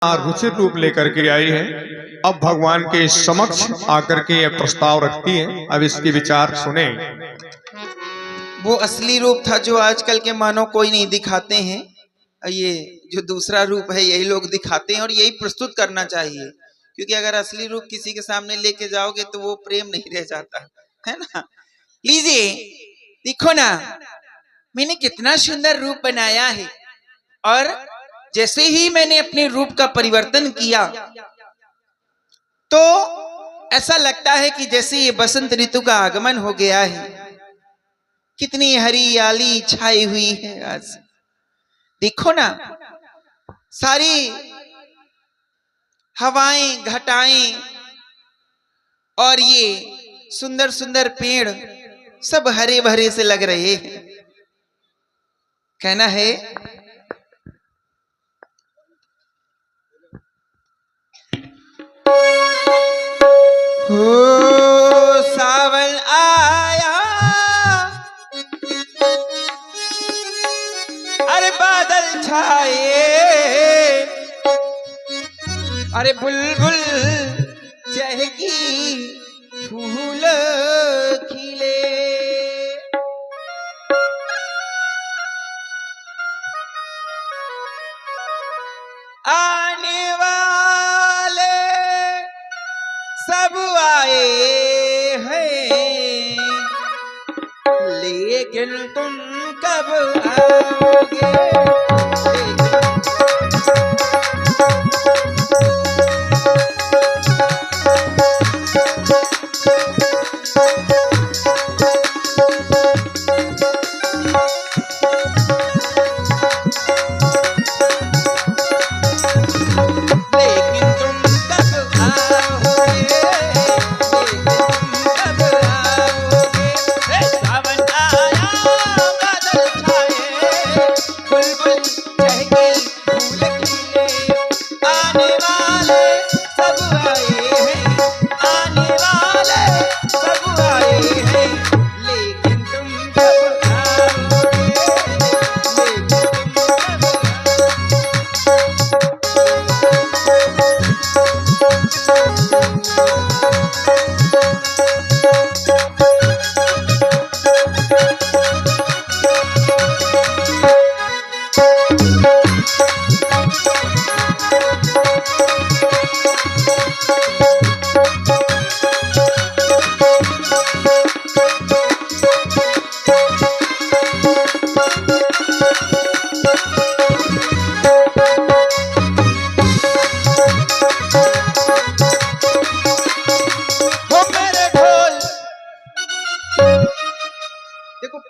रुचिर रूप लेकर के आई है। अब भगवान के समक्ष आकर के यह प्रस्ताव रखती है। अब इसके विचार सुने। वो असली रूप था जो आजकल के मानव कोई नहीं दिखाते हैं। ये जो दूसरा रूप है यही लोग दिखाते हैं और यही प्रस्तुत करना चाहिए, क्योंकि अगर असली रूप किसी के सामने लेके जाओगे तो वो प्रेम नहीं रह जाता है ना। लीजिए देखो ना, मैंने कितना सुंदर रूप बनाया है और जैसे ही मैंने अपने रूप का परिवर्तन किया तो ऐसा लगता है कि जैसे ये बसंत ऋतु का आगमन हो गया है। कितनी हरियाली छाई हुई है आज। देखो ना, सारी हवाएं, घटाएं और ये सुंदर सुंदर पेड़ सब हरे भरे से लग रहे हैं। कहना है हो सावन आया, अरे बादल छाए, अरे बुलबुल चहकी, फूल खिले। आने वाले सब आए हैं, लेकिन तुम कब आओगे।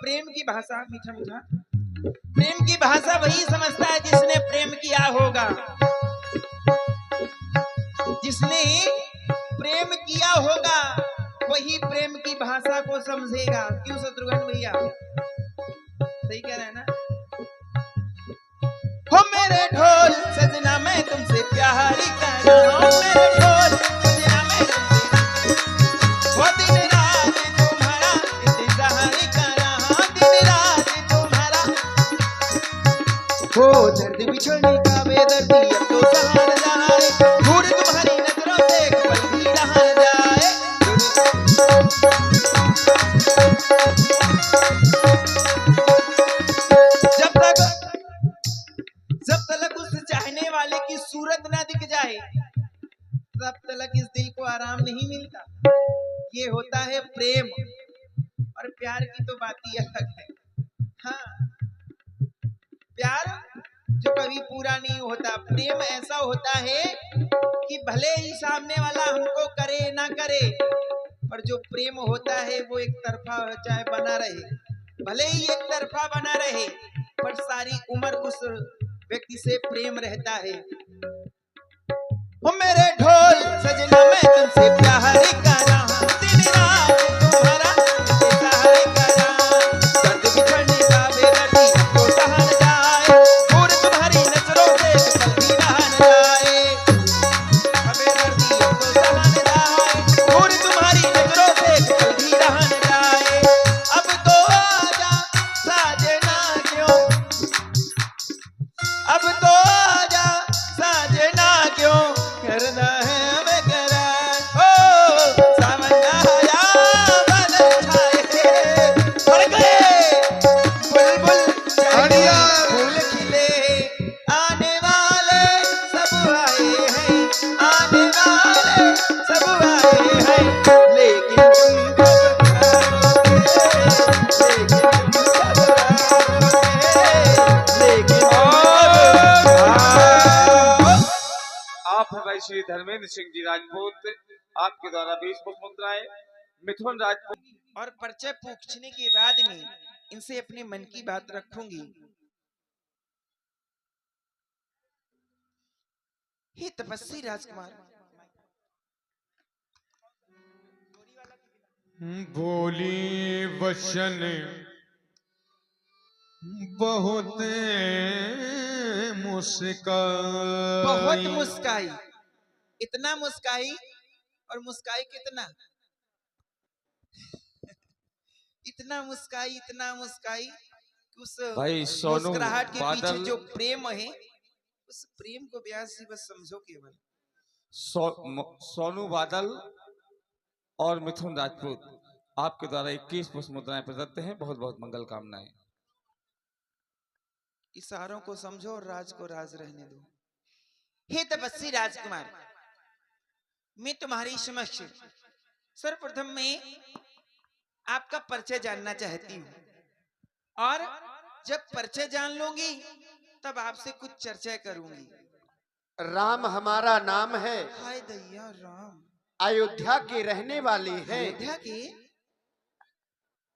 प्रेम की भाषा, मीठा मीठा प्रेम की भाषा वही समझता है जिसने प्रेम किया होगा। जिसने प्रेम किया होगा वही प्रेम की भाषा को समझेगा। क्यों शत्रुघ्न भैया, सही कह रहे हैं ना। हो मेरे ढोल सजना मैं तुमसे प्यार कर रहा हूं, मेरे ढोल सजना मैं तुमसे, वो दिन रात तुम्हारा इंतजार कर रहा, दिन रात तुम्हारा। हो दर्द बिछड़ने का बेदर्दी अब तो सहार जाए, दूर तुम्हारी नजरों से एक पल भी रहा जाए। जब तक उस चाहने वाले की सूरत ना दिख जाए तब तक इस दिल को आराम नहीं मिलता। ये होता है प्रेम। और प्यार की तो बात ही अलग है। हाँ, प्यार जो कभी पूरा नहीं होता। प्रेम ऐसा होता है कि भले ही सामने वाला हमको करे ना करे, पर जो प्रेम होता है वो एक तरफा चाहे बना रहे, भले ही एक तरफा बना रहे, पर सारी उम्र उस व्यक्ति से प्रेम रहता है। ओ मेरे ढोल सजना मैं तुमसे प्यार कर रहा हूं, दिन रात तुम्हारा इंतजार कर रहा हूं। दर्द बिछड़ने का बेदर्दी अब तो सहार जाए, दूर तुम्हारी नजरों से एक पल भी रहा न जाए। बेदर्दी अब तो सहार जाए, दूर तुम्हारी नजरों से एक पल भी रहा न जाए। अब तो आजा साजना क्यों, अब तो आजा साजना आप हैं भाई श्री धर्मेंद्र सिंह जी राजपूत, आपके द्वारा 20 पुष्प मुद्राएं मिथुन राजपूत। और परिचय पूछने के बाद में इनसे अपने मन की बात रखूंगी। हे तपस्वी राजकुमार, बोली वचन बहुत बहुत मुस्काई। मुस्काई, इतना मुस्काई और मुस्काई कितना, इतना मुस्काई कि उस भाई सोनू मुस्कुराहट के पीछे बादल, जो प्रेम है, उस प्रेम को व्यास जी बस समझो केवल। सोनू बादल और मिथुन राजपूत आपके द्वारा 21 पुष्प मुद्राएं प्रदत्त हैं। बहुत बहुत मंगल कामनाएं। इशारों को समझो और राज को राज रहने दो। हे तपस्वी राजकुमार, मैं तुम्हारी समक्ष सर्वप्रथम में आपका परिचय जानना चाहती हूँ, और जब परिचय जान लूंगी तब आपसे कुछ चर्चा करूंगी। राम हमारा नाम है, हाय दैया राम, अयोध्या के रहने वाले हैं, अयोध्या के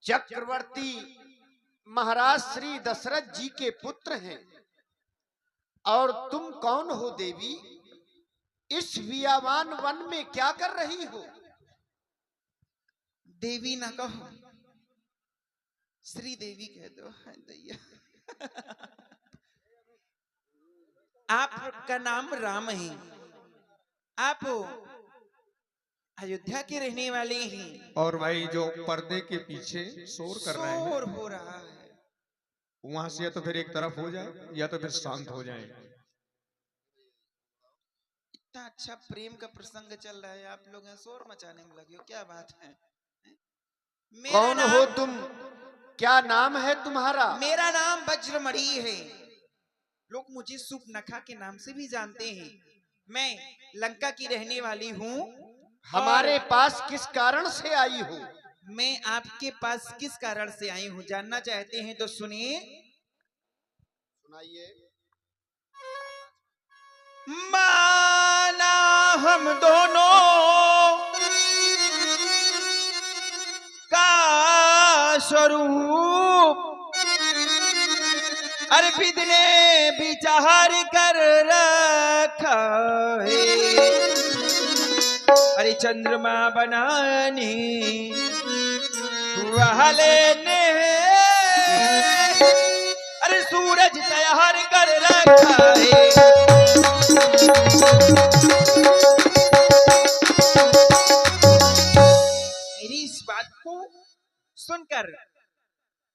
चक्रवर्ती महाराज श्री दशरथ जी के पुत्र हैं। और तुम कौन हो देवी? इस बियावान वन में क्या कर रही हो? देवी ना कहो, श्री देवी कह दो। हाय दैया आपका नाम राम है, आप अयोध्या के रहने वाले हैं। और भाई जो पर्दे के पीछे शोर कर रहे हैं, शोर हो रहा है, वहां से या तो फिर एक तरफ हो जाए या तो फिर शांत हो जाए। इतना अच्छा प्रेम का प्रसंग चल रहा है, आप लोग यहाँ शोर मचाने में लगे हो, क्या बात है? मेरा कौन हो तुम? क्या नाम है तुम्हारा? मेरा नाम वज्रमणि है, लोग मुझे सुपनखा के नाम से भी जानते हैं। मैं लंका की रहने वाली हूँ। हमारे पास किस कारण से आई हो? मैं आपके पास किस कारण से आई हूँ जानना चाहते हैं तो सुनिए। सुनाइए। माना हम दोनों का स्वरूप अर्पित ने विचार कर रखा है। अरे चंद्रमा बनाने वाले ने अरे सूरज तैयार कर रखा है। मेरी इस बात को सुनकर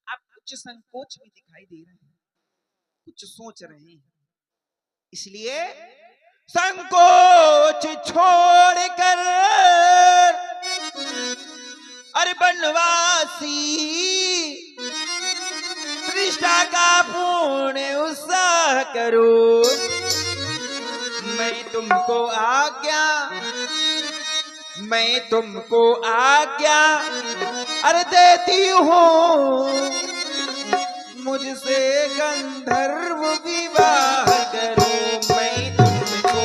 आप कुछ संकोच भी दिखाई दे रहे हैं, कुछ सोच रहे हैं, इसलिए संकोच छोड़कर अरे बनवासी त्रिष्ठा का पूर्ण उत्साह करो। मैं तुमको आज्ञा अरे देती हूँ, मुझसे गंधर्व विवाह करो। मैं तुमको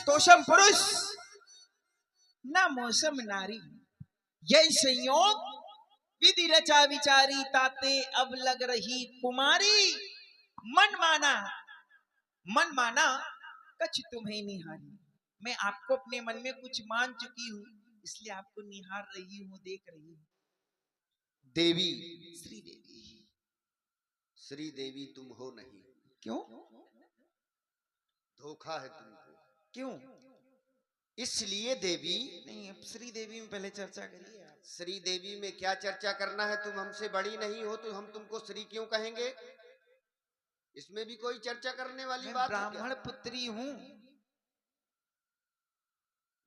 तोषम पुरुष न मौसम नारी, यही संयोग विधि रचा विचारी ताते अब लग रही कुमारी। मन माना कछ तुम्हें निहारी। मैं आपको अपने मन में कुछ मान चुकी हूँ, इसलिए आपको निहार रही हूँ, देख रही हूँ। देवी, श्री देवी। श्री देवी तुम हो नहीं। क्यों? धोखा है तुमको। क्यों? इसलिए देवी नहीं, अब श्री देवी में पहले चर्चा करिए आप। श्री देवी में क्या चर्चा करना है? तुम हमसे बड़ी नहीं हो तो हम तुमको श्री क्यों कहेंगे? इसमें भी कोई चर्चा करने वाली मैं बात है क्या? ब्राह्मण पुत्री हूँ।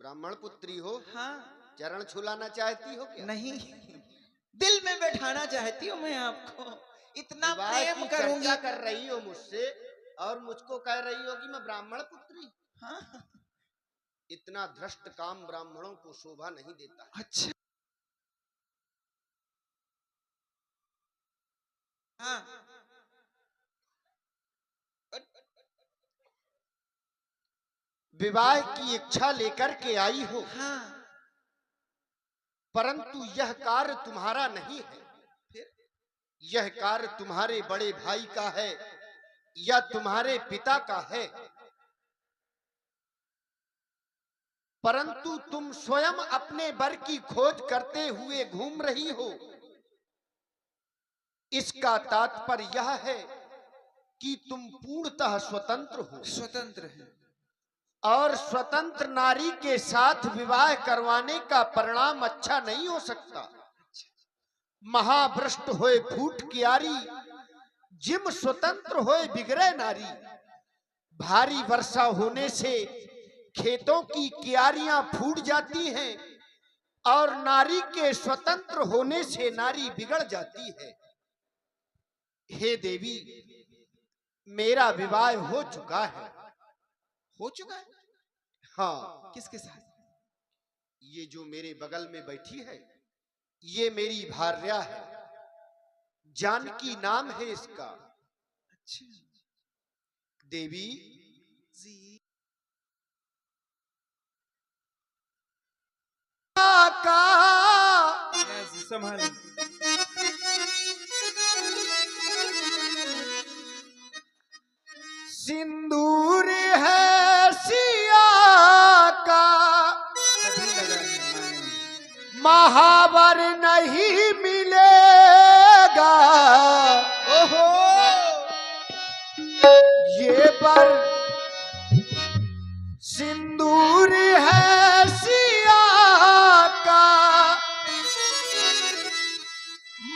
ब्राह्मण पुत्री हो? हाँ। चरण छुलाना चाहती हो क्या? नहीं, दिल में बैठाना चाहती हूँ मैं आपको, इतना विवाह प्रेम की करूंगी। चर्चा कर रही हो मुझसे और मुझको कह रही हो कि मैं ब्राह्मण पुत्री। हाँ, इतना भ्रष्ट काम ब्राह्मणों को शोभा नहीं देता। अच्छा हाँ विवाह की इच्छा लेकर के आई हो, हाँ परंतु यह कार्य तुम्हारा नहीं है। फिर यह कार्य तुम्हारे बड़े भाई का है या तुम्हारे पिता का है, परंतु तुम स्वयं अपने वर की खोज करते हुए घूम रही हो। इसका तात्पर्य यह है कि तुम पूर्णतः स्वतंत्र हो, स्वतंत्र है। और स्वतंत्र नारी के साथ विवाह करवाने का परिणाम अच्छा नहीं हो सकता। महाभ्रष्ट होए फूट कियारी, जिम स्वतंत्र होए बिगड़े नारी। भारी वर्षा होने से खेतों की कियारियां फूट जाती हैं और नारी के स्वतंत्र होने से नारी बिगड़ जाती है। हे देवी, मेरा विवाह हो चुका है। हो चुका है? हाँ। किसके साथ? ये जो मेरे बगल में बैठी है, ये मेरी भार्या है। जानकी नाम है इसका। अच्छा देवी जी का संभाल। सिंदूर है सिया का, महावर नहीं मिलेगा। ओहो ये पर सिंदूर है सिया का,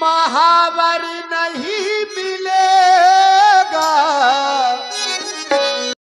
महावर